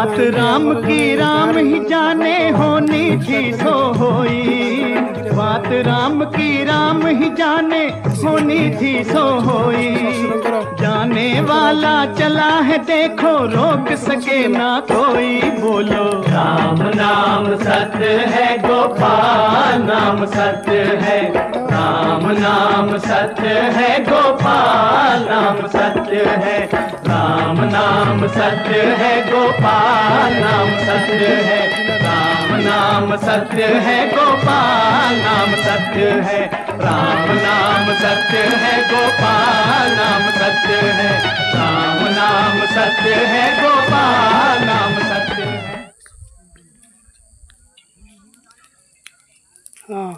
बात राम की राम ही जाने होनी थी सो होई, बात राम की राम ही जाने होनी थी सो होई। जाने वाला चला है देखो रोक सके ना कोई, बोलो राम नाम सत्य है गोपाल नाम सत्य है, राम नाम सत्य है गोपाल नाम सत्य है, राम नाम सत्य है गोपाल नाम सत्य है, राम नाम सत्य है गोपाल नाम सत्य है, राम नाम सत्य है गोपाल नाम सत्य है, राम नाम सत्य है गोपाल नाम सत्य है। हाँ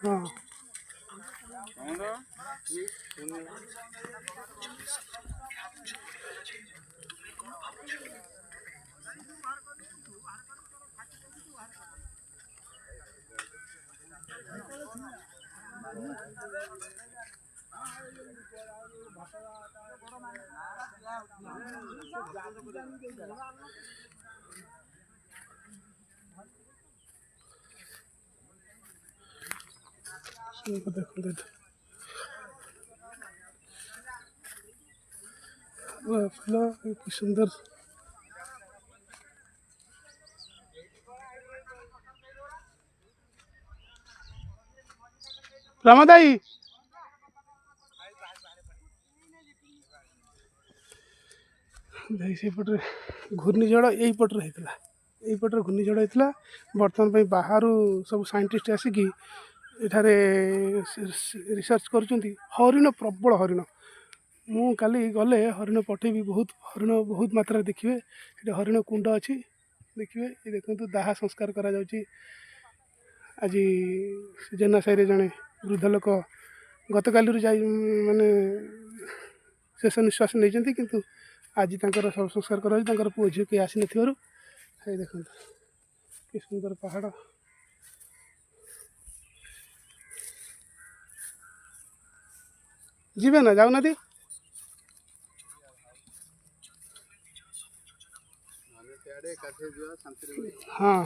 हाँ देखो फूल सुंदर रामदाई सेपटे घूर्णिझड़ यहीपटे होता यहीपटे घूर्णिझड़ होता बर्तमान बाहर सब साइंटिस्ट आसिकी एठारे रिसर्च कर हरिण प्रबल हरिण मु काली गले हरिण पठेबी बहुत हरिण बहुत मात्रा देखिए ये हरिण कुंड अच्छी देखिए ये देखो दाह संस्कार करा आज जेना साई जड़े वृद्ध लोक गत काली माने शेष निश्वास नहीं किंतु आज तांकर सब संस्कार कर पुओ झील किए आसी नथिबारु देखो कि सुंदर पहाड़ जीवे ना जाऊ ना हाँ